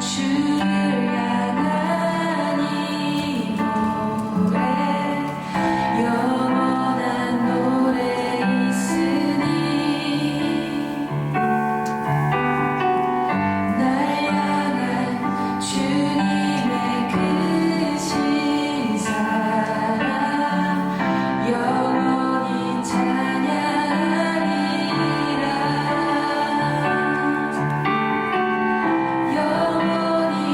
주를 향한 이 노래 영원한 노래 있으니 날 향한 주님의 크신 사랑 영원히 찬양하리라 영원히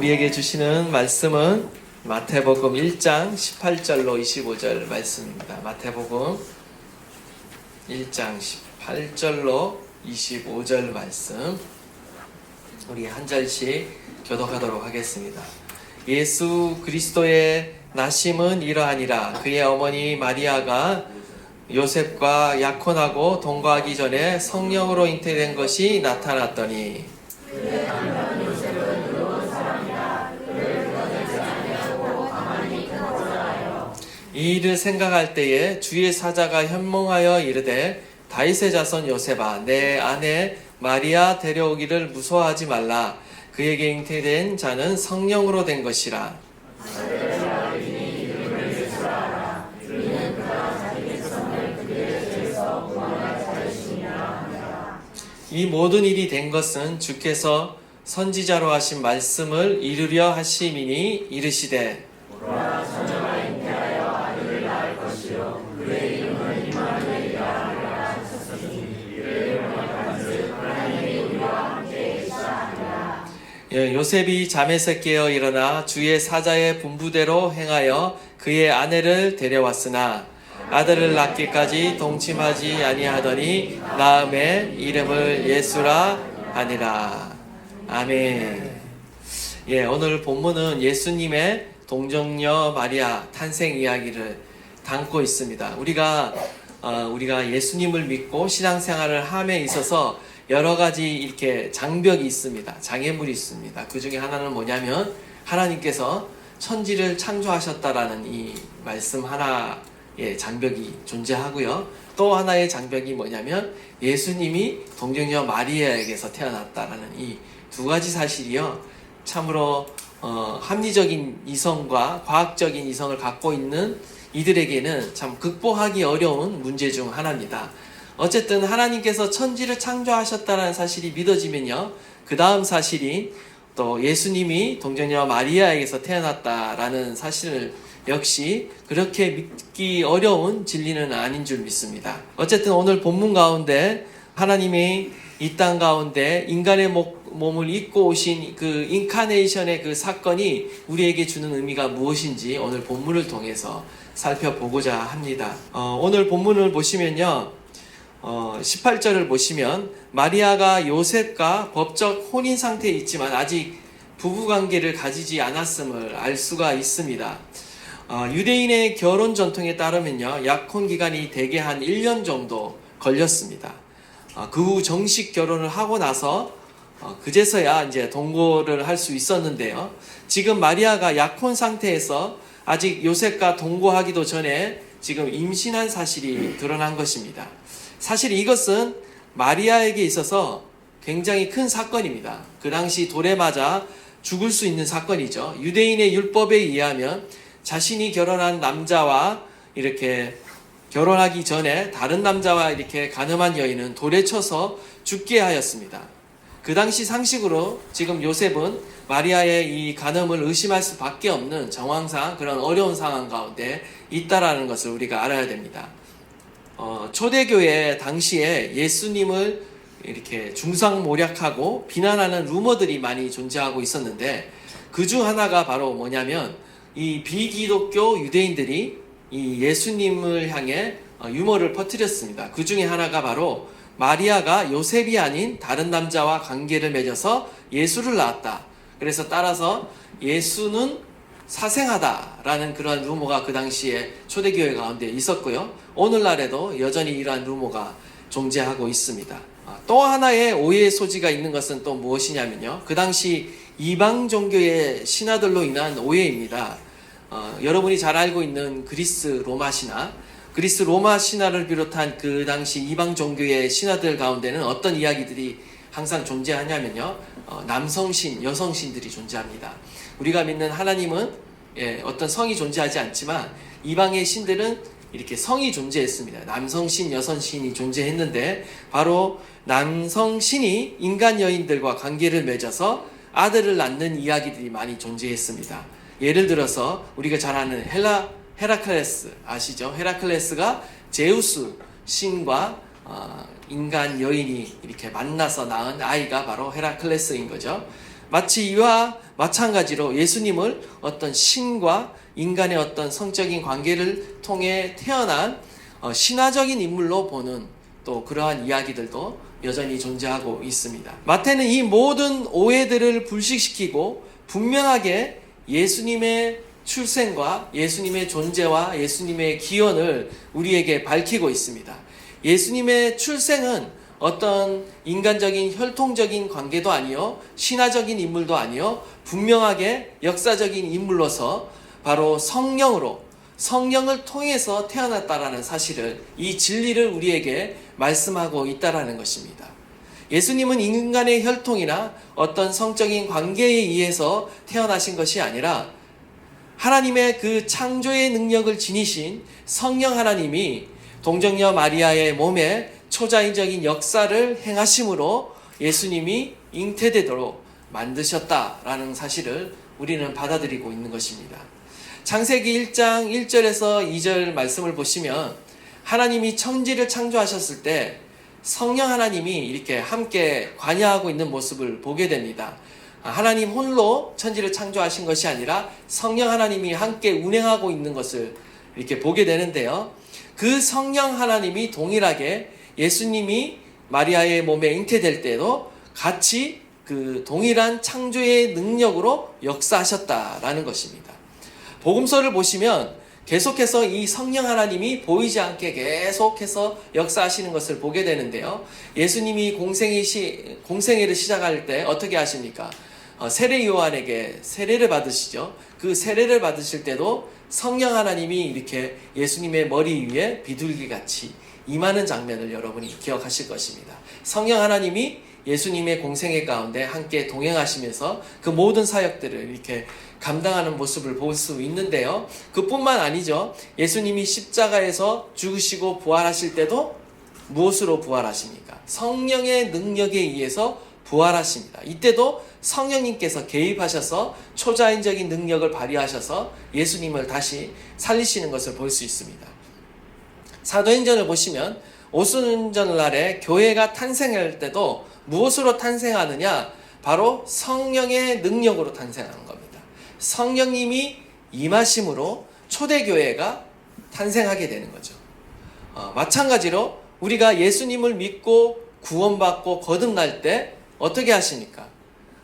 우리에게 주시는 말씀은 마태복음 1장 18절로 25절 말씀입니다. 마태복음 1장 18절로 25절 말씀, 우리 한 절씩 교독하도록 하겠습니다. 예수 그리스도의 나심은 이러하니라. 그의 어머니 마리아가 요셉과 약혼하고 동거하기 전에 성령으로 잉태된 것이 나타났더니 이 일을 생각할 때에 주의 사자가 현몽하여 이르되 다윗의 자손 요셉아, 내 아내 마리아 데려오기를 무서워하지 말라. 그에게 잉태된 자는 성령으로 된 것이라. 이 모든 일이 된 것은 주께서 선지자로 하신 말씀을 이루려 하심이니 이르시되 요셉이 잠에서 깨어 일어나 주의 사자의 분부대로 행하여 그의 아내를 데려왔으나 아들을 낳기까지 동침하지 아니하더니 낳음에 이름을 예수라 하니라. 아멘. 오늘 본문은 예수님의 동정녀 마리아 탄생 이야기를 담고 있습니다. 우리가 예수님을 믿고 신앙생활을 함에 있어서 여러 가지 이렇게 장벽이 있습니다. 장애물이 있습니다. 그 중에 하나는 뭐냐면 하나님께서 천지를 창조하셨다라는 이 말씀 하나의 장벽이 존재하고요. 또 하나의 장벽이 뭐냐면 예수님이 동정녀 마리아에게서 태어났다라는 이 두 가지 사실이요. 참으로 합리적인 이성과 과학적인 이성을 갖고 있는 이들에게는 참 극복하기 어려운 문제 중 하나입니다. 어쨌든 하나님께서 천지를 창조하셨다는 사실이 믿어지면요, 그 다음 사실인 또 예수님이 동정녀 마리아에게서 태어났다라는 사실 역시 그렇게 믿기 어려운 진리는 아닌 줄 믿습니다. 어쨌든 오늘 본문 가운데 하나님이 이 땅 가운데 인간의 몸을 입고 오신 그 인카네이션의 그 사건이 우리에게 주는 의미가 무엇인지 오늘 본문을 통해서 살펴보고자 합니다. 오늘 본문을 보시면요, 18절을 보시면 마리아가 요셉과 법적 혼인 상태에 있지만 아직 부부관계를 가지지 않았음을 알 수가 있습니다. 유대인의 결혼 전통에 따르면요, 약혼 기간이 대개 한 1년 정도 걸렸습니다. 그 후 정식 결혼을 하고 나서 그제서야 이제 동거를 할 수 있었는데요. 지금 마리아가 약혼 상태에서 아직 요셉과 동거하기도 전에 지금 임신한 사실이 드러난 것입니다. 사실 이것은 마리아에게 있어서 굉장히 큰 사건입니다. 그 당시 돌에 맞아 죽을 수 있는 사건이죠. 유대인의 율법에 의하면 자신이 결혼한 남자와 이렇게 결혼하기 전에 다른 남자와 이렇게 간음한 여인은 돌에 쳐서 죽게 하였습니다. 그 당시 상식으로 지금 요셉은 마리아의 이 간음을 의심할 수밖에 없는 정황상 그런 어려운 상황 가운데 있다라는 것을 우리가 알아야 됩니다. 초대교회 당시에 예수님을 이렇게 중상모략하고 비난하는 루머들이 많이 존재하고 있었는데, 그 중 하나가 바로 뭐냐면 이 비기독교 유대인들이 이 예수님을 향해 유머를 퍼뜨렸습니다. 그 중에 하나가 바로 마리아가 요셉이 아닌 다른 남자와 관계를 맺어서 예수를 낳았다. 그래서 따라서 예수는 사생하다라는 그러한 루머가 그 당시에 초대교회 가운데 있었고요. 오늘날에도 여전히 이러한 루머가 존재하고 있습니다. 또 하나의 오해의 소지가 있는 것은 또 무엇이냐면요, 그 당시 이방 종교의 신화들로 인한 오해입니다. 여러분이 잘 알고 있는 그리스 로마 신화를 비롯한 그 당시 이방 종교의 신화들 가운데는 어떤 이야기들이 항상 존재하냐면요, 남성신, 여성신들이 존재합니다. 우리가 믿는 하나님은 어떤 성이 존재하지 않지만 이방의 신들은 이렇게 성이 존재했습니다. 남성신, 여성신이 존재했는데 바로 남성신이 인간 여인들과 관계를 맺어서 아들을 낳는 이야기들이 많이 존재했습니다. 예를 들어서 우리가 잘 아는 헤라클레스 아시죠? 헤라클레스가 제우스 신과 인간 여인이 이렇게 만나서 낳은 아이가 바로 헤라클레스인 거죠. 마치 이와 마찬가지로 예수님을 어떤 신과 인간의 어떤 성적인 관계를 통해 태어난 신화적인 인물로 보는 또 그러한 이야기들도 여전히 존재하고 있습니다. 마태는 이 모든 오해들을 불식시키고 분명하게 예수님의 출생과 예수님의 존재와 예수님의 기원을 우리에게 밝히고 있습니다. 예수님의 출생은 어떤 인간적인 혈통적인 관계도 아니요, 신화적인 인물도 아니요, 분명하게 역사적인 인물로서 바로 성령을 통해서 태어났다라는 사실을, 이 진리를 우리에게 말씀하고 있다라는 것입니다. 예수님은 인간의 혈통이나 어떤 성적인 관계에 의해서 태어나신 것이 아니라 하나님의 그 창조의 능력을 지니신 성령 하나님이 동정녀 마리아의 몸에 초자연적인 역사를 행하심으로 예수님이 잉태되도록 만드셨다라는 사실을 우리는 받아들이고 있는 것입니다. 창세기 1장 1절에서 2절 말씀을 보시면 하나님이 천지를 창조하셨을 때 성령 하나님이 이렇게 함께 관여하고 있는 모습을 보게 됩니다. 하나님 홀로 천지를 창조하신 것이 아니라 성령 하나님이 함께 운행하고 있는 것을 이렇게 보게 되는데요. 그 성령 하나님이 동일하게 예수님이 마리아의 몸에 잉태될 때도 같이 그 동일한 창조의 능력으로 역사하셨다라는 것입니다. 복음서를 보시면 계속해서 이 성령 하나님이 보이지 않게 계속해서 역사하시는 것을 보게 되는데요. 예수님이 공생애를 시작할 때 어떻게 하십니까? 세례 요한에게 세례를 받으시죠. 그 세례를 받으실 때도 성령 하나님이 이렇게 예수님의 머리 위에 비둘기같이 임하는 장면을 여러분이 기억하실 것입니다. 성령 하나님이 예수님의 공생애 가운데 함께 동행하시면서 그 모든 사역들을 이렇게 감당하는 모습을 볼 수 있는데요. 그뿐만 아니죠. 예수님이 십자가에서 죽으시고 부활하실 때도 무엇으로 부활하십니까? 성령의 능력에 의해서 부활하십니다. 이때도 성령님께서 개입하셔서 초자연적인 능력을 발휘하셔서 예수님을 다시 살리시는 것을 볼 수 있습니다. 사도행전을 보시면 오순절날에 교회가 탄생할 때도 무엇으로 탄생하느냐? 바로 성령의 능력으로 탄생하는 겁니다. 성령님이 임하심으로 초대교회가 탄생하게 되는 거죠. 마찬가지로 우리가 예수님을 믿고 구원받고 거듭날 때 어떻게 하십니까?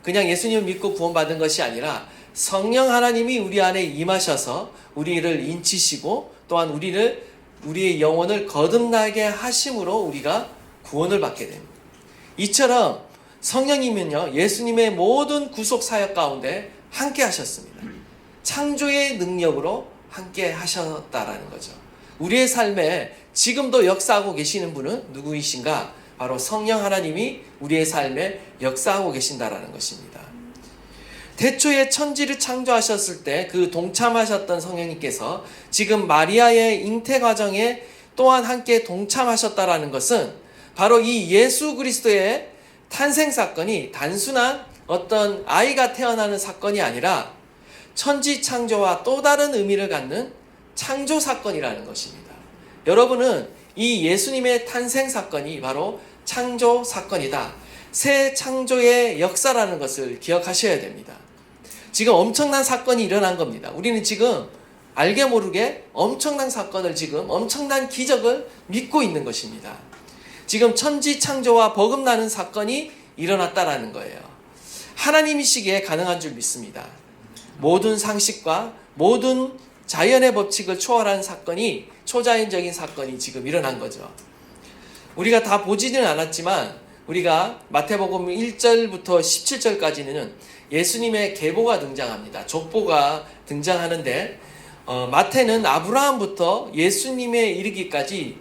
그냥 예수님을 믿고 구원받은 것이 아니라 성령 하나님이 우리 안에 임하셔서 우리를 인치시고 또한 우리의 영혼을 거듭나게 하심으로 우리가 구원을 받게 됩니다. 이처럼 성령님은요, 예수님의 모든 구속 사역 가운데 함께 하셨습니다. 창조의 능력으로 함께 하셨다라는 거죠. 우리의 삶에 지금도 역사하고 계시는 분은 누구이신가? 바로 성령 하나님이 우리의 삶에 역사하고 계신다라는 것입니다. 태초에 천지를 창조하셨을 때 그 동참하셨던 성령님께서 지금 마리아의 잉태 과정에 또한 함께 동참하셨다라는 것은 바로 이 예수 그리스도의 탄생 사건이 단순한 어떤 아이가 태어나는 사건이 아니라 천지 창조와 또 다른 의미를 갖는 창조 사건이라는 것입니다. 여러분은 이 예수님의 탄생 사건이 바로 창조 사건이다. 새 창조의 역사라는 것을 기억하셔야 됩니다. 지금 엄청난 사건이 일어난 겁니다. 우리는 지금 알게 모르게 엄청난 사건을, 지금 엄청난 기적을 믿고 있는 것입니다. 지금 천지 창조와 버금나는 사건이 일어났다라는 거예요. 하나님이시기에 가능한 줄 믿습니다. 모든 상식과 모든 자연의 법칙을 초월한 사건이, 초자연적인 사건이 지금 일어난 거죠. 우리가 다 보지는 않았지만 우리가 마태복음 1절부터 17절까지는 예수님의 계보가 등장합니다. 족보가 등장하는데 마태는 아브라함부터 예수님에 이르기까지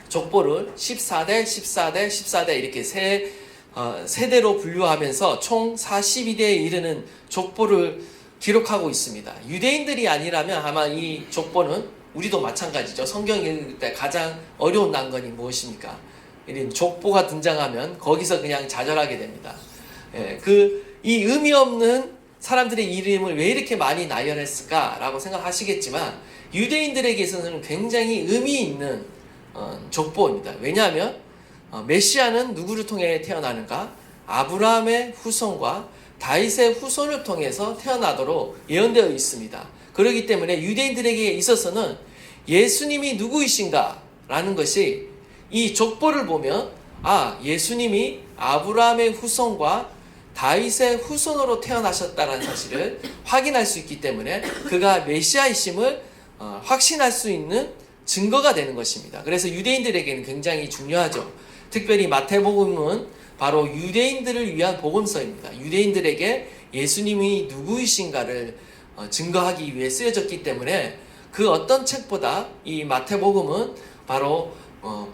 족보를 14대 이렇게 세대로 분류하면서 총 42대에 이르는 족보를 기록하고 있습니다. 유대인들이 아니라면 아마 이 족보는, 우리도 마찬가지죠. 성경 읽을 때 가장 어려운 난관이 무엇입니까? 이런 족보가 등장하면 거기서 그냥 좌절하게 됩니다. 이 의미 없는 사람들의 이름을 왜 이렇게 많이 나열했을까라고 생각하시겠지만 유대인들에게서는 굉장히 의미 있는 족보입니다. 왜냐하면 메시아는 누구를 통해 태어나는가? 아브라함의 후손과 다윗의 후손을 통해서 태어나도록 예언되어 있습니다. 그렇기 때문에 유대인들에게 있어서는 예수님이 누구이신가 라는 것이 이 족보를 보면 예수님이 아브라함의 후손과 다윗의 후손으로 태어나셨다는 사실을 확인할 수 있기 때문에 그가 메시아이심을 확신할 수 있는 증거가 되는 것입니다. 그래서 유대인들에게는 굉장히 중요하죠. 특별히 마태복음은 바로 유대인들을 위한 복음서입니다. 유대인들에게 예수님이 누구이신가를 증거하기 위해 쓰여졌기 때문에 그 어떤 책보다 이 마태복음은 바로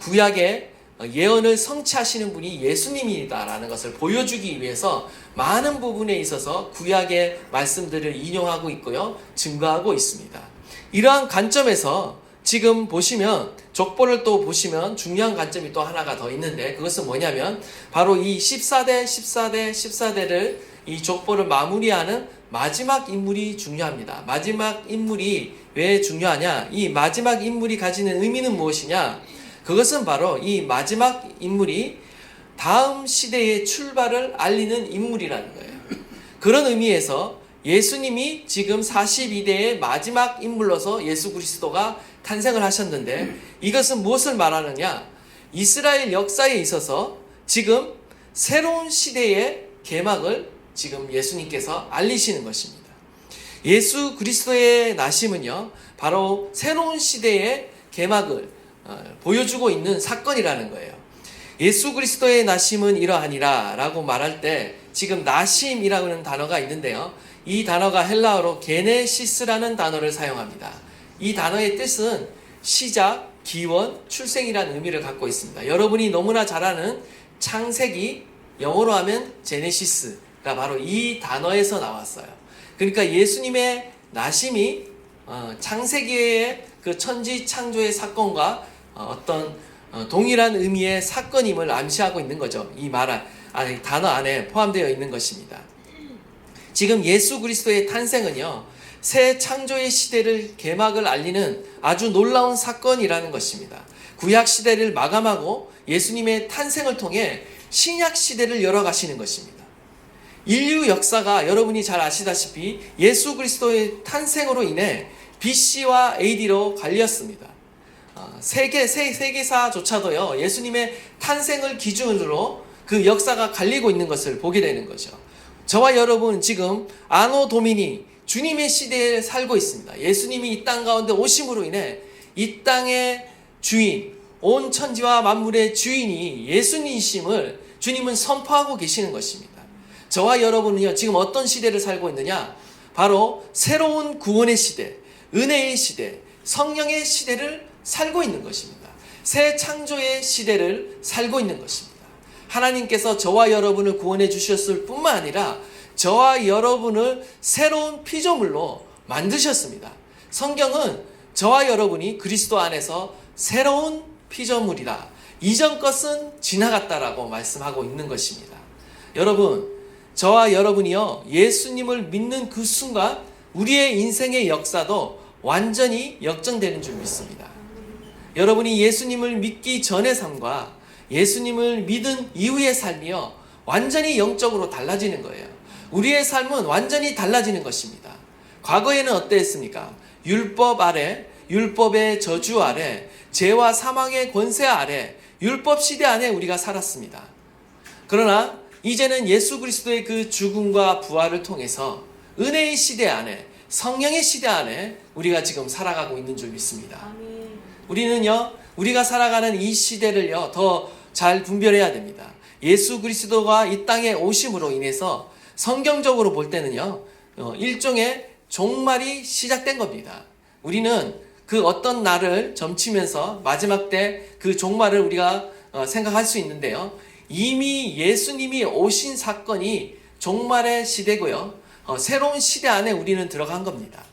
구약의 예언을 성취하시는 분이 예수님이다라는 것을 보여주기 위해서 많은 부분에 있어서 구약의 말씀들을 인용하고 있고요, 증거하고 있습니다. 이러한 관점에서 지금 보시면 족보를 또 보시면 중요한 관점이 또 하나가 더 있는데, 그것은 뭐냐면 바로 이 14대를 이 족보를 마무리하는 마지막 인물이 중요합니다. 마지막 인물이 왜 중요하냐? 이 마지막 인물이 가지는 의미는 무엇이냐? 그것은 바로 이 마지막 인물이 다음 시대의 출발을 알리는 인물이라는 거예요. 그런 의미에서 예수님이 지금 42대의 마지막 인물로서 예수 그리스도가 탄생을 하셨는데, 이것은 무엇을 말하느냐? 이스라엘 역사에 있어서 지금 새로운 시대의 개막을 지금 예수님께서 알리시는 것입니다. 예수 그리스도의 나심은요, 바로 새로운 시대의 개막을 보여주고 있는 사건이라는 거예요. 예수 그리스도의 나심은 이러하니라 라고 말할 때 지금 나심이라고 하는 단어가 있는데요, 이 단어가 헬라어로 게네시스라는 단어를 사용합니다. 이 단어의 뜻은 시작, 기원, 출생이라는 의미를 갖고 있습니다. 여러분이 너무나 잘 아는 창세기, 영어로 하면 제네시스가 바로 이 단어에서 나왔어요. 그러니까 예수님의 나심이 창세기의 그 천지 창조의 사건과 어떤 동일한 의미의 사건임을 암시하고 있는 거죠. 이 단어 안에 포함되어 있는 것입니다. 지금 예수 그리스도의 탄생은요, 새 창조의 시대를 개막을 알리는 아주 놀라운 사건이라는 것입니다. 구약 시대를 마감하고 예수님의 탄생을 통해 신약 시대를 열어가시는 것입니다. 인류 역사가 여러분이 잘 아시다시피 예수 그리스도의 탄생으로 인해 BC와 AD로 갈렸습니다. 세계사조차도요, 예수님의 탄생을 기준으로 그 역사가 갈리고 있는 것을 보게 되는 거죠. 저와 여러분 지금 아노 도미니, 주님의 시대에 살고 있습니다. 예수님이 이 땅 가운데 오심으로 인해 이 땅의 주인, 온 천지와 만물의 주인이 예수님이심을 주님은 선포하고 계시는 것입니다. 저와 여러분은요, 지금 어떤 시대를 살고 있느냐? 바로 새로운 구원의 시대, 은혜의 시대, 성령의 시대를 살고 있는 것입니다. 새 창조의 시대를 살고 있는 것입니다. 하나님께서 저와 여러분을 구원해 주셨을 뿐만 아니라 저와 여러분을 새로운 피조물로 만드셨습니다. 성경은 저와 여러분이 그리스도 안에서 새로운 피조물이다, 이전 것은 지나갔다라고 말씀하고 있는 것입니다. 여러분, 저와 여러분이요, 예수님을 믿는 그 순간 우리의 인생의 역사도 완전히 역전되는 줄 믿습니다. 여러분이 예수님을 믿기 전의 삶과 예수님을 믿은 이후의 삶이요, 완전히 영적으로 달라지는 거예요. 우리의 삶은 완전히 달라지는 것입니다. 과거에는 어땠습니까? 율법 아래, 율법의 저주 아래, 죄와 사망의 권세 아래, 율법 시대 안에 우리가 살았습니다. 그러나 이제는 예수 그리스도의 그 죽음과 부활을 통해서 은혜의 시대 안에, 성령의 시대 안에 우리가 지금 살아가고 있는 줄 믿습니다. 우리는요, 우리가 살아가는 이 시대를요, 더 잘 분별해야 됩니다. 예수 그리스도가 이 땅에 오심으로 인해서 성경적으로 볼 때는요, 일종의 종말이 시작된 겁니다. 우리는 그 어떤 날을 점치면서 마지막 때 그 종말을 우리가 생각할 수 있는데요, 이미 예수님이 오신 사건이 종말의 시대고요, 새로운 시대 안에 우리는 들어간 겁니다.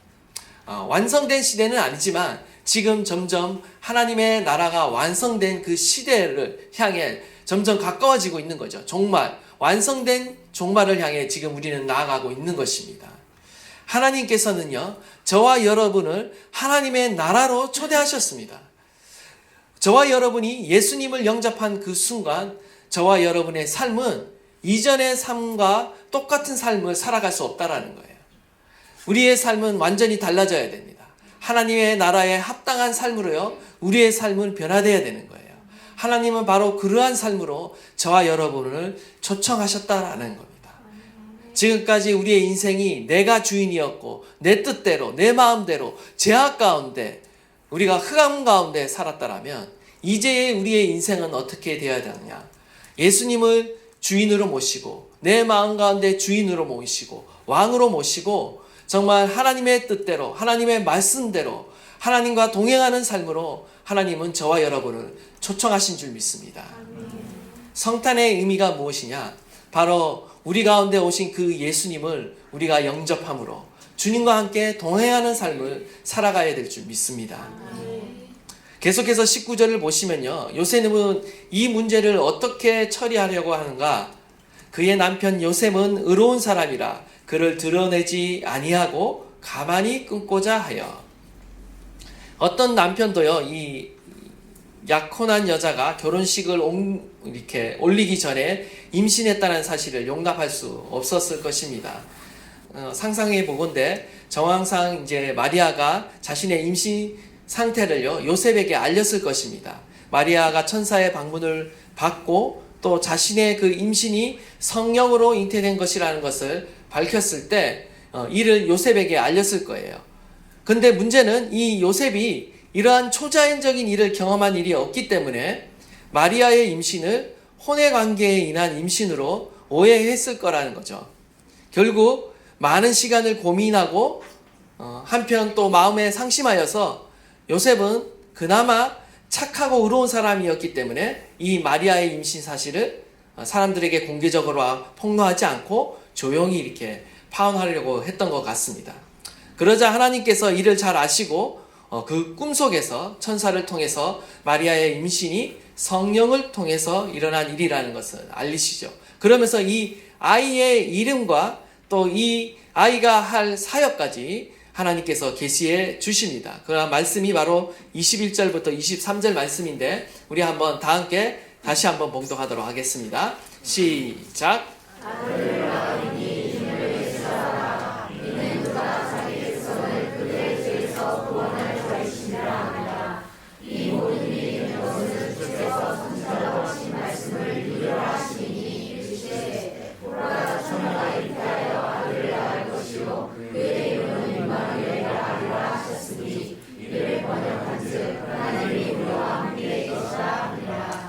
완성된 시대는 아니지만 지금 점점 하나님의 나라가 완성된 그 시대를 향해 점점 가까워지고 있는 거죠. 종말, 완성된 종말을 향해 지금 우리는 나아가고 있는 것입니다. 하나님께서는요, 저와 여러분을 하나님의 나라로 초대하셨습니다. 저와 여러분이 예수님을 영접한 그 순간 저와 여러분의 삶은 이전의 삶과 똑같은 삶을 살아갈 수 없다라는 거예요. 우리의 삶은 완전히 달라져야 됩니다. 하나님의 나라에 합당한 삶으로요, 우리의 삶은 변화되어야 되는 거예요. 하나님은 바로 그러한 삶으로 저와 여러분을 초청하셨다라는 겁니다. 지금까지 우리의 인생이 내가 주인이었고 내 뜻대로 내 마음대로 제약 가운데 우리가 흑암 가운데 살았다라면 이제 우리의 인생은 어떻게 되어야 되느냐? 예수님을 주인으로 모시고 내 마음 가운데 주인으로 모시고 왕으로 모시고 정말 하나님의 뜻대로 하나님의 말씀대로 하나님과 동행하는 삶으로 하나님은 저와 여러분을 초청하신 줄 믿습니다. 성탄의 의미가 무엇이냐? 바로 우리 가운데 오신 그 예수님을 우리가 영접함으로 주님과 함께 동행하는 삶을 살아가야 될 줄 믿습니다. 계속해서 19절을 보시면요, 요셉은 이 문제를 어떻게 처리하려고 하는가? 그의 남편 요셉은 의로운 사람이라 그를 드러내지 아니하고 가만히 끊고자 하여. 어떤 남편도요, 이 약혼한 여자가 결혼식을 이렇게 올리기 전에 임신했다는 사실을 용납할 수 없었을 것입니다. 상상해 보건대 정황상 이제 마리아가 자신의 임신 상태를요, 요셉에게 알렸을 것입니다. 마리아가 천사의 방문을 받고 또 자신의 그 임신이 성령으로 잉태된 것이라는 것을 밝혔을 때 이를 요셉에게 알렸을 거예요. 근데 문제는 이 요셉이 이러한 초자연적인 일을 경험한 일이 없기 때문에 마리아의 임신을 혼의 관계에 인한 임신으로 오해했을 거라는 거죠. 결국 많은 시간을 고민하고 한편 또 마음에 상심하여서 요셉은 그나마 착하고 의로운 사람이었기 때문에 이 마리아의 임신 사실을 사람들에게 공개적으로 폭로하지 않고 조용히 이렇게 파혼하려고 했던 것 같습니다. 그러자 하나님께서 이를 잘 아시고 그 꿈속에서 천사를 통해서 마리아의 임신이 성령을 통해서 일어난 일이라는 것을 알리시죠. 그러면서 이 아이의 이름과 또 이 아이가 할 사역까지 하나님께서 계시해 주십니다. 그 말씀이 바로 21절부터 23절 말씀인데 우리 한번 다 함께 다시 한번 봉독하도록 하겠습니다. 시작.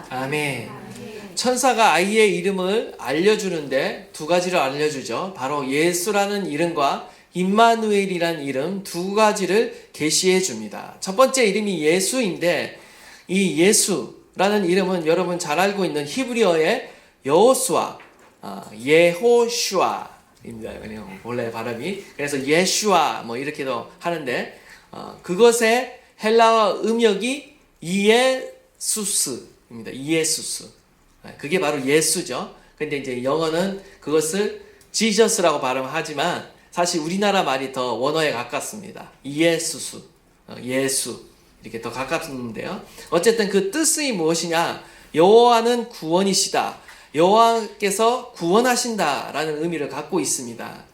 아멘. 천사가 아이의 이름을 알려주는데 두 가지를 알려주죠. 바로 예수라는 이름과 임마누엘이라는 이름 두 가지를 계시해 줍니다. 첫 번째 이름이 예수인데 이 예수라는 이름은 여러분 잘 알고 있는 히브리어의 여호수아, 예호슈아입니다. 원래 발음이. 그래서 예슈아 뭐 이렇게도 하는데 그것의 헬라어 음역이 이에수스입니다. 이에수스. 그게 바로 예수죠. 근데 이제 영어는 그것을 지저스라고 발음하지만 사실 우리나라 말이 더 원어에 가깝습니다. 이에수스, 예수 이렇게 더 가깝는데요. 어쨌든 그 뜻이 무엇이냐? 여호와는 구원이시다. 여호와께서 구원하신다라는 의미를 갖고 있습니다.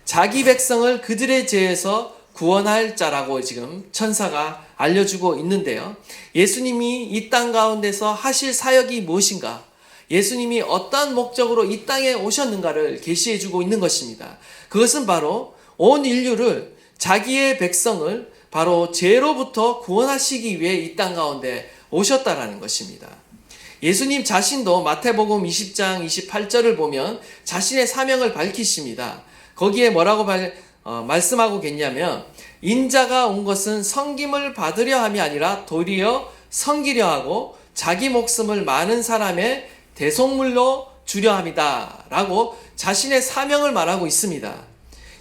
자기 백성을 그들의 죄에서 구원할 자라고 지금 천사가 알려주고 있는데요. 예수님이 이 땅 가운데서 하실 사역이 무엇인가? 예수님이 어떠한 목적으로 이 땅에 오셨는가를 계시해주고 있는 것입니다. 그것은 바로 온 인류를 자기의 백성을 바로 죄로부터 구원하시기 위해 이 땅 가운데 오셨다라는 것입니다. 예수님 자신도 마태복음 20장 28절을 보면 자신의 사명을 밝히십니다. 거기에 뭐라고 말씀하고 계냐면 인자가 온 것은 섬김을 받으려 함이 아니라 도리어 섬기려 하고 자기 목숨을 많은 사람의 대속물로 주려 함이다 라고 자신의 사명을 말하고 있습니다.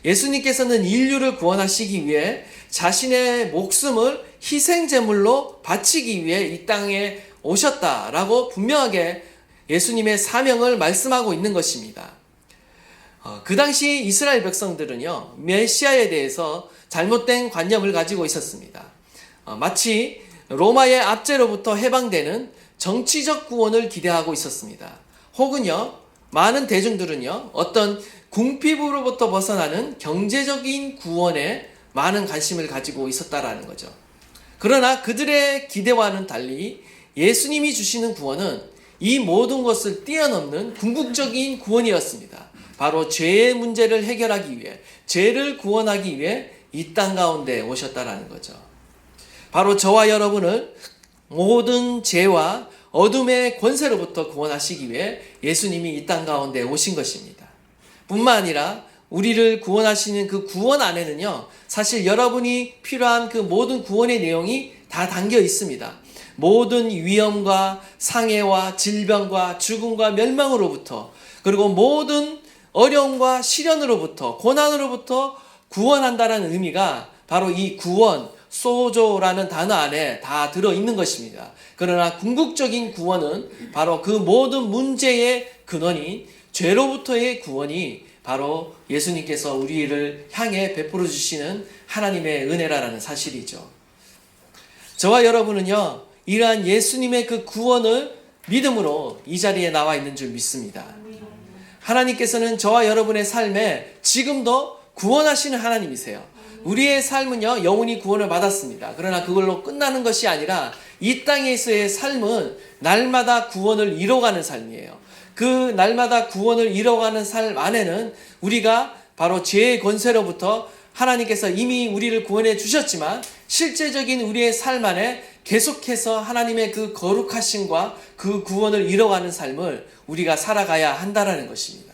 예수님께서는 인류를 구원하시기 위해 자신의 목숨을 희생제물로 바치기 위해 이 땅에 오셨다라고 분명하게 예수님의 사명을 말씀하고 있는 것입니다. 그 당시 이스라엘 백성들은요, 메시아에 대해서 잘못된 관념을 가지고 있었습니다. 마치 로마의 압제로부터 해방되는 정치적 구원을 기대하고 있었습니다. 혹은요, 많은 대중들은요, 어떤 궁핍으로부터 벗어나는 경제적인 구원에 많은 관심을 가지고 있었다라는 거죠. 그러나 그들의 기대와는 달리 예수님이 주시는 구원은 이 모든 것을 뛰어넘는 궁극적인 구원이었습니다. 바로 죄의 문제를 해결하기 위해, 죄를 구원하기 위해 이 땅 가운데 오셨다라는 거죠. 바로 저와 여러분을 모든 죄와 어둠의 권세로부터 구원하시기 위해 예수님이 이 땅 가운데 오신 것입니다. 뿐만 아니라 우리를 구원하시는 그 구원 안에는요, 사실 여러분이 필요한 그 모든 구원의 내용이 다 담겨 있습니다. 모든 위험과 상해와 질병과 죽음과 멸망으로부터, 그리고 모든 어려움과 시련으로부터, 고난으로부터 구원한다는 의미가 바로 이 구원, 소조라는 단어 안에 다 들어있는 것입니다. 그러나 궁극적인 구원은 바로 그 모든 문제의 근원인 죄로부터의 구원이 바로 예수님께서 우리를 향해 베풀어 주시는 하나님의 은혜라는 사실이죠. 저와 여러분은요, 이러한 예수님의 그 구원을 믿음으로 이 자리에 나와 있는 줄 믿습니다. 하나님께서는 저와 여러분의 삶에 지금도 구원하시는 하나님이세요. 우리의 삶은요, 영원히 구원을 받았습니다. 그러나 그걸로 끝나는 것이 아니라 이 땅에서의 삶은 날마다 구원을 이뤄가는 삶이에요. 그 날마다 구원을 이뤄가는 삶 안에는 우리가 바로 죄의 권세로부터 하나님께서 이미 우리를 구원해 주셨지만 실제적인 우리의 삶 안에 계속해서 하나님의 그 거룩하심과 그 구원을 이뤄가는 삶을 우리가 살아가야 한다라는 것입니다.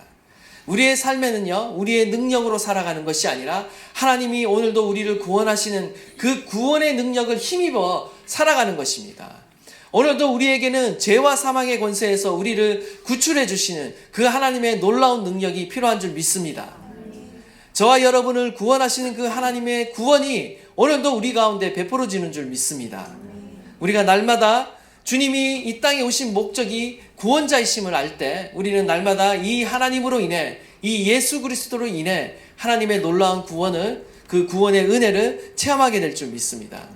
우리의 삶에는요, 우리의 능력으로 살아가는 것이 아니라 하나님이 오늘도 우리를 구원하시는 그 구원의 능력을 힘입어 살아가는 것입니다. 오늘도 우리에게는 죄와 사망의 권세에서 우리를 구출해 주시는 그 하나님의 놀라운 능력이 필요한 줄 믿습니다. 저와 여러분을 구원하시는 그 하나님의 구원이 오늘도 우리 가운데 베풀어지는 줄 믿습니다. 우리가 날마다 주님이 이 땅에 오신 목적이 구원자이심을 알 때 우리는 날마다 이 하나님으로 인해, 이 예수 그리스도로 인해 하나님의 놀라운 구원을, 그 구원의 은혜를 체험하게 될 줄 믿습니다.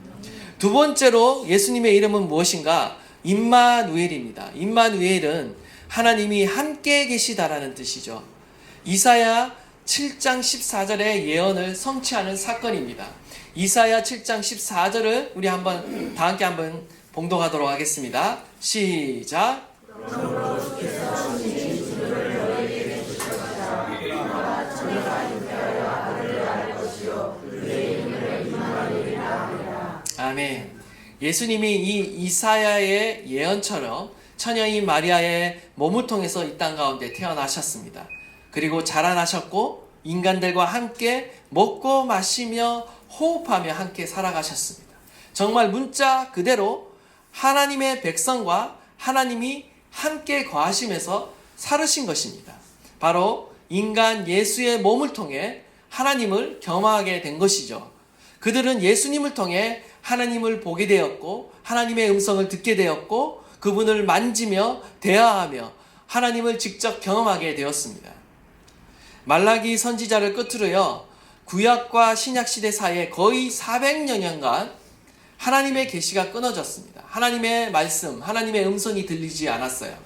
두 번째로 예수님의 이름은 무엇인가? 임마누엘입니다. 임마누엘은 하나님이 함께 계시다라는 뜻이죠. 이사야 7장 14절의 예언을 성취하는 사건입니다. 이사야 7장 14절을 우리 다 함께 한번 봉독하도록 하겠습니다. 시작. 아멘. 예수님이 이 이사야의 예언처럼 처녀인 마리아의 몸을 통해서 이 땅 가운데 태어나셨습니다. 그리고 자라나셨고 인간들과 함께 먹고 마시며 호흡하며 함께 살아가셨습니다. 정말 문자 그대로 하나님의 백성과 하나님이 함께 거하시면서 살으신 것입니다. 바로 인간 예수의 몸을 통해 하나님을 경험하게 된 것이죠. 그들은 예수님을 통해 하나님을 보게 되었고 하나님의 음성을 듣게 되었고 그분을 만지며 대화하며 하나님을 직접 경험하게 되었습니다. 말라기 선지자를 끝으로요, 구약과 신약 시대 사이에 거의 400여 년간 하나님의 계시가 끊어졌습니다. 하나님의 말씀, 하나님의 음성이 들리지 않았어요.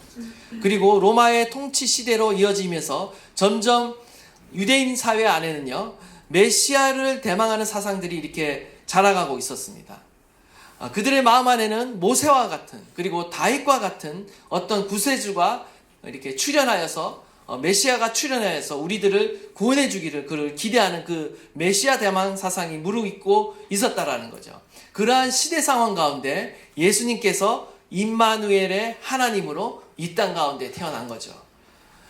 그리고 로마의 통치 시대로 이어지면서 점점 유대인 사회 안에는요, 메시아를 대망하는 사상들이 이렇게 자라가고 있었습니다. 그들의 마음 안에는 모세와 같은, 그리고 다윗과 같은 어떤 구세주가 이렇게 출현하여서 메시아가 출현하여서 우리들을 구원해 주기를 그를 기대하는 그 메시아 대망 사상이 무르익고 있었다라는 거죠. 그러한 시대 상황 가운데 예수님께서 임마누엘의 하나님으로 이 땅 가운데 태어난 거죠.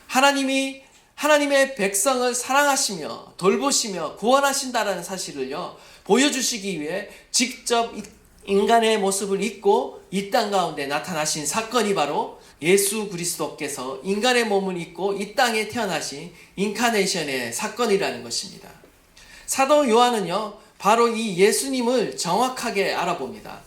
하나님이 하나님의 백성을 사랑하시며 돌보시며 구원하신다라는 사실을요, 보여주시기 위해 직접 인간의 모습을 입고 이 땅 가운데 나타나신 사건이 바로 예수 그리스도께서 인간의 몸을 입고 이 땅에 태어나신 인카네이션의 사건이라는 것입니다. 사도 요한은요, 바로 이 예수님을 정확하게 알아봅니다.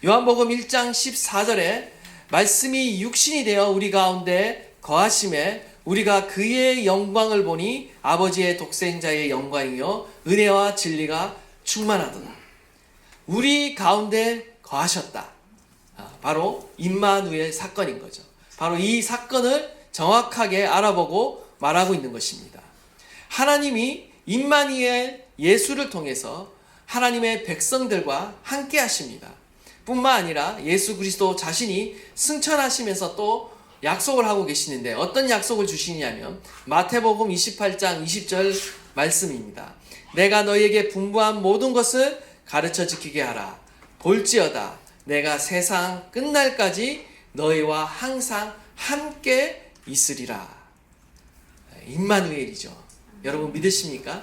요한복음 1장 14절에 말씀이 육신이 되어 우리 가운데 거하심에 우리가 그의 영광을 보니 아버지의 독생자의 영광이요 은혜와 진리가 충만하더라. 우리 가운데 거하셨다. 바로 임마누엘 사건인 거죠. 바로 이 사건을 정확하게 알아보고 말하고 있는 것입니다. 하나님이 임마누엘 예수를 통해서 하나님의 백성들과 함께 하십니다. 뿐만 아니라 예수 그리스도 자신이 승천하시면서 또 약속을 하고 계시는데 어떤 약속을 주시냐면 마태복음 28장 20절 말씀입니다. 내가 너희에게 분부한 모든 것을 가르쳐 지키게 하라. 볼지어다 내가 세상 끝날까지 너희와 항상 함께 있으리라. 임마누엘이죠. 여러분 믿으십니까?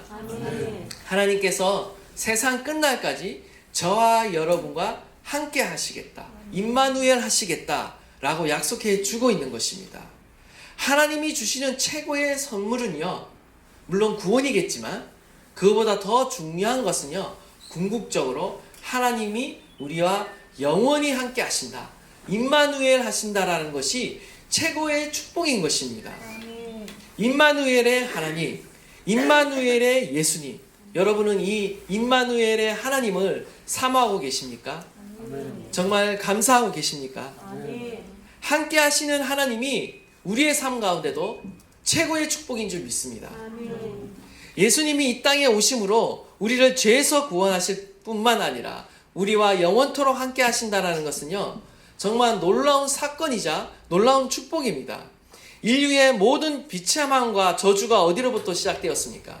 하나님께서 세상 끝날까지 저와 여러분과 함께 하시겠다. 임마누엘 하시겠다 라고 약속해 주고 있는 것입니다. 하나님이 주시는 최고의 선물은요, 물론 구원이겠지만 그보다 더 중요한 것은요, 궁극적으로 하나님이 우리와 영원히 함께 하신다, 임마누엘 하신다라는 것이 최고의 축복인 것입니다. 임마누엘의 하나님, 임마누엘의 예수님, 여러분은 이 임마누엘의 하나님을 사모하고 계십니까? 정말 감사하고 계십니까? 함께 하시는 하나님이 우리의 삶 가운데도 최고의 축복인 줄 믿습니다. 예수님이 이 땅에 오심으로 우리를 죄에서 구원하실 뿐만 아니라 우리와 영원토록 함께 하신다는 것은요, 정말 놀라운 사건이자 놀라운 축복입니다. 인류의 모든 비참함과 저주가 어디로부터 시작되었습니까?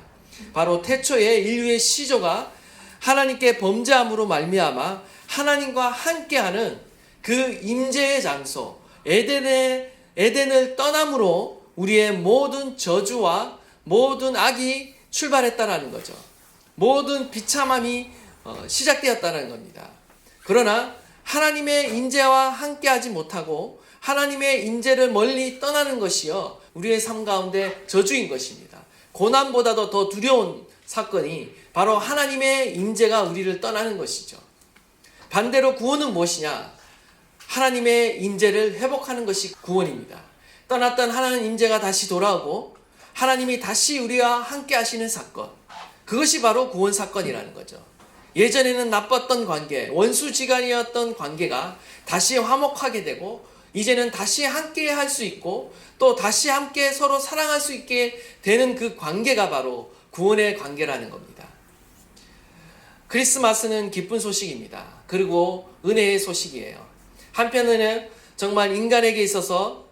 바로 태초에 인류의 시조가 하나님께 범죄함으로 말미암아 하나님과 함께하는 그 임재의 장소 에덴을 떠남으로 우리의 모든 저주와 모든 악이 출발했다라는 거죠. 모든 비참함이 시작되었다는 겁니다. 그러나 하나님의 임재와 함께하지 못하고 하나님의 임재를 멀리 떠나는 것이요, 우리의 삶 가운데 저주인 것입니다. 고난보다도 더 두려운 사건이 바로 하나님의 임재가 우리를 떠나는 것이죠. 반대로 구원은 무엇이냐? 하나님의 임재를 회복하는 것이 구원입니다. 떠났던 하나님 임재가 다시 돌아오고 하나님이 다시 우리와 함께 하시는 사건, 그것이 바로 구원 사건이라는 거죠. 예전에는 나빴던 관계, 원수지간이었던 관계가 다시 화목하게 되고 이제는 다시 함께 할 수 있고 또 다시 함께 서로 사랑할 수 있게 되는 그 관계가 바로 구원의 관계라는 겁니다. 크리스마스는 기쁜 소식입니다. 그리고 은혜의 소식이에요. 한편으로는 정말 인간에게 있어서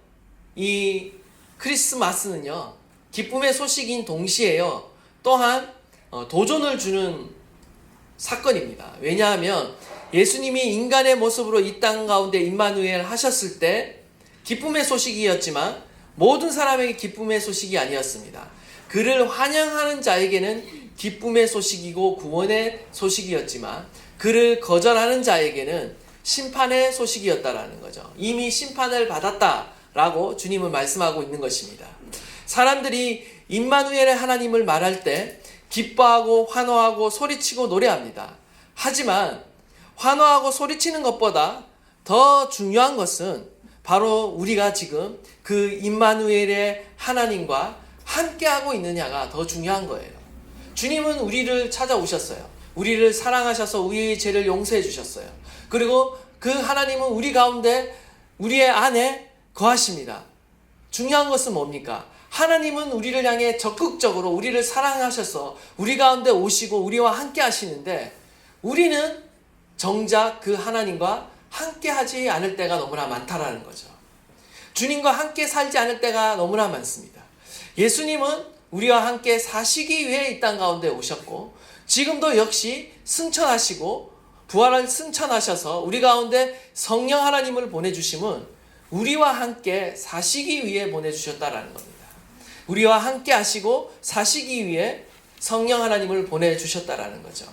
이 크리스마스는요, 기쁨의 소식인 동시에요, 또한 도전을 주는 사건입니다. 왜냐하면 예수님이 인간의 모습으로 이 땅 가운데 임마누엘 하셨을 때 기쁨의 소식이었지만 모든 사람에게 기쁨의 소식이 아니었습니다. 그를 환영하는 자에게는 기쁨의 소식이고 구원의 소식이었지만 그를 거절하는 자에게는 심판의 소식이었다라는 거죠. 이미 심판을 받았다라고 주님은 말씀하고 있는 것입니다. 사람들이 임마누엘의 하나님을 말할 때 기뻐하고 환호하고 소리치고 노래합니다. 하지만 환호하고 소리치는 것보다 더 중요한 것은 바로 우리가 지금 그 임마누엘의 하나님과 함께하고 있느냐가 더 중요한 거예요. 주님은 우리를 찾아오셨어요. 우리를 사랑하셔서 우리의 죄를 용서해 주셨어요. 그리고 그 하나님은 우리 가운데 우리의 안에 거하십니다. 중요한 것은 뭡니까? 하나님은 우리를 향해 적극적으로 우리를 사랑하셔서 우리 가운데 오시고 우리와 함께 하시는데 우리는 정작 그 하나님과 함께 하지 않을 때가 너무나 많다라는 거죠. 주님과 함께 살지 않을 때가 너무나 많습니다. 예수님은 우리와 함께 사시기 위해 이 땅 가운데 오셨고 지금도 역시 승천하시고 부활을 승천하셔서 우리 가운데 성령 하나님을 보내주심은 우리와 함께 사시기 위해 보내주셨다라는 겁니다. 우리와 함께 하시고 사시기 위해 성령 하나님을 보내주셨다라는 거죠.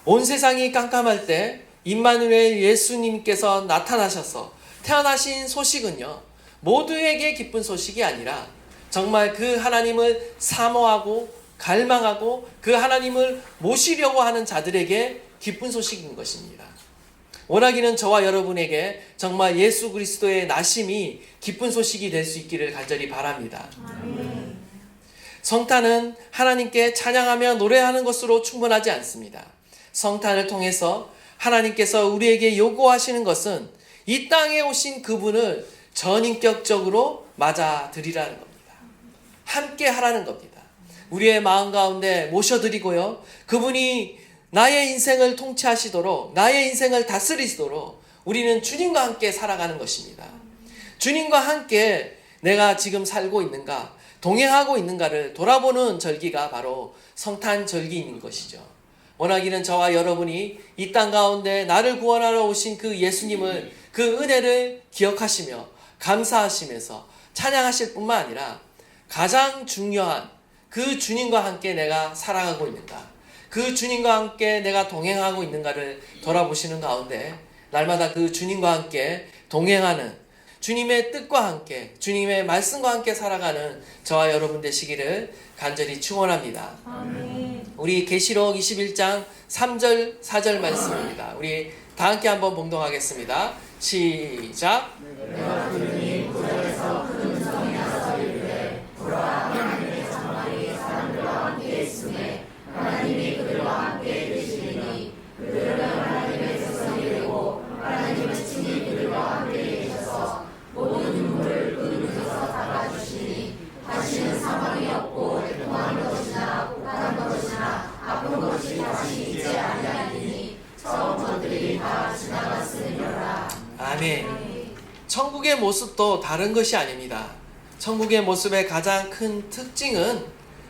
온 세상이 깜깜할 때 임마누엘 예수님께서 나타나셔서 태어나신 소식은요, 모두에게 기쁜 소식이 아니라 정말 그 하나님을 사모하고 갈망하고 그 하나님을 모시려고 하는 자들에게 기쁜 소식인 것입니다. 원하기는 저와 여러분에게 정말 예수 그리스도의 나심이 기쁜 소식이 될 수 있기를 간절히 바랍니다. 성탄은 하나님께 찬양하며 노래하는 것으로 충분하지 않습니다. 성탄을 통해서 하나님께서 우리에게 요구하시는 것은 이 땅에 오신 그분을 전인격적으로 맞아들이라는 겁니다. 함께 하라는 겁니다. 우리의 마음 가운데 모셔드리고요. 그분이 나의 인생을 통치하시도록, 나의 인생을 다스리시도록 우리는 주님과 함께 살아가는 것입니다. 주님과 함께 내가 지금 살고 있는가, 동행하고 있는가를 돌아보는 절기가 바로 성탄절기인 것이죠. 원하기는 저와 여러분이 이 땅 가운데 나를 구원하러 오신 그 예수님을, 그 은혜를 기억하시며 감사하시면서 찬양하실 뿐만 아니라 가장 중요한 그 주님과 함께 내가 살아가고 있는가, 그 주님과 함께 내가 동행하고 있는가를 돌아보시는 가운데 날마다 그 주님과 함께 동행하는, 주님의 뜻과 함께, 주님의 말씀과 함께 살아가는 저와 여러분 되시기를 간절히 축원합니다. 우리 계시록 21장 3절 4절 말씀입니다. 우리 다 함께 한번 봉독하겠습니다. 시작. 아멘. 천국의 모습도 다른 것이 아닙니다. 천국의 모습의 가장 큰 특징은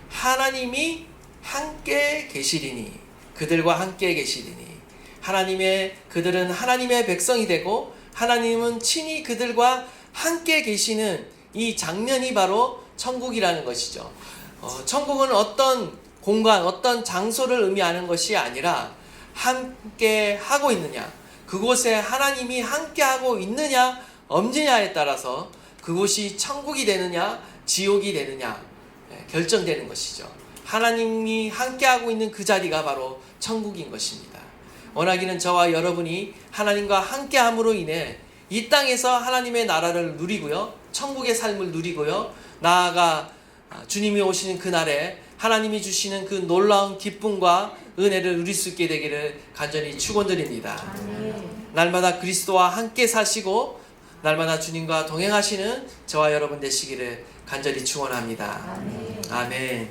하나님이 함께 계시리니, 그들과 함께 계시리니, 그들은 하나님의 백성이 되고 하나님은 친히 그들과 함께 계시는 이 장면이 바로 천국이라는 것이죠. 천국은 어떤 공간, 어떤 장소를 의미하는 것이 아니라 함께 하고 있느냐, 그곳에 하나님이 함께하고 있느냐 없느냐에 따라서 그곳이 천국이 되느냐 지옥이 되느냐 결정되는 것이죠. 하나님이 함께하고 있는 그 자리가 바로 천국인 것입니다. 원하기는 저와 여러분이 하나님과 함께함으로 인해 이 땅에서 하나님의 나라를 누리고요, 천국의 삶을 누리고요, 나아가 주님이 오시는 그날에 하나님이 주시는 그 놀라운 기쁨과 은혜를 누릴 수 있게 되기를 간절히 축원드립니다. 날마다 그리스도와 함께 사시고 날마다 주님과 동행하시는 저와 여러분 되시기를 간절히 축원합니다. 아멘.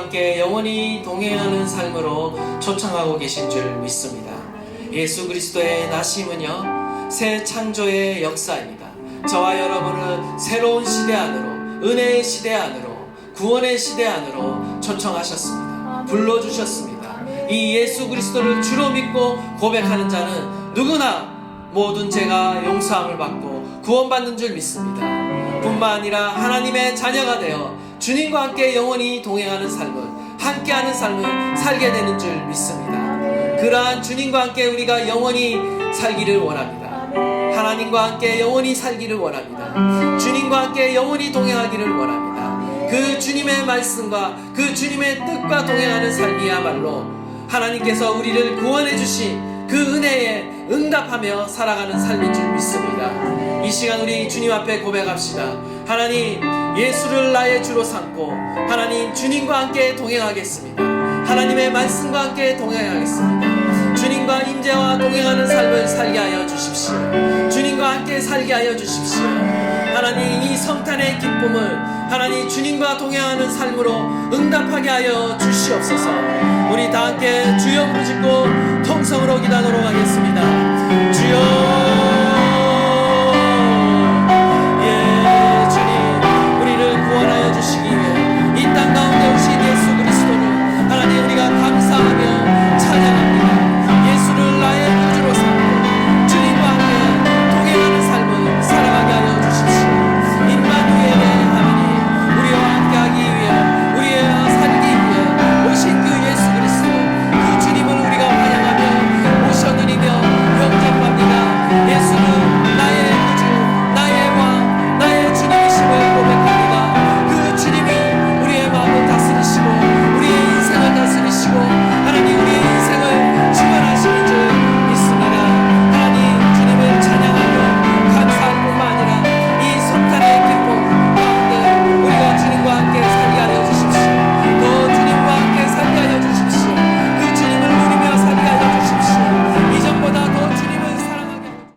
함께 영원히 동행하는 삶으로 초청하고 계신 줄 믿습니다. 예수 그리스도의 나심은요, 새 창조의 역사입니다. 저와 여러분을 새로운 시대 안으로, 은혜의 시대 안으로, 구원의 시대 안으로 초청하셨습니다. 불러주셨습니다. 이 예수 그리스도를 주로 믿고 고백하는 자는 누구나 모든 죄가 용서함을 받고 구원받는 줄 믿습니다. 뿐만 아니라 하나님의 자녀가 되어 주님과 함께 영원히 동행하는 삶을, 함께하는 삶을 살게 되는 줄 믿습니다. 그러한 주님과 함께 우리가 영원히 살기를 원합니다. 하나님과 함께 영원히 살기를 원합니다. 주님과 함께 영원히 동행하기를 원합니다. 그 주님의 말씀과 그 주님의 뜻과 동행하는 삶이야말로 하나님께서 우리를 구원해 주신 그 은혜에 응답하며 살아가는 삶인 줄 믿습니다. 이 시간 우리 주님 앞에 고백합시다. 하나님, 예수를 나의 주로 삼고 하나님 주님과 함께 동행하겠습니다. 하나님의 말씀과 함께 동행하겠습니다. 주님과 임재와 동행하는 삶을 살게 하여 주십시오. 주님과 함께 살게 하여 주십시오. 하나님, 이 성탄의 기쁨을 하나님 주님과 동행하는 삶으로 응답하게 하여 주시옵소서. 우리 다 함께 주여 부르짖고 통성으로 기도하도록 하겠습니다.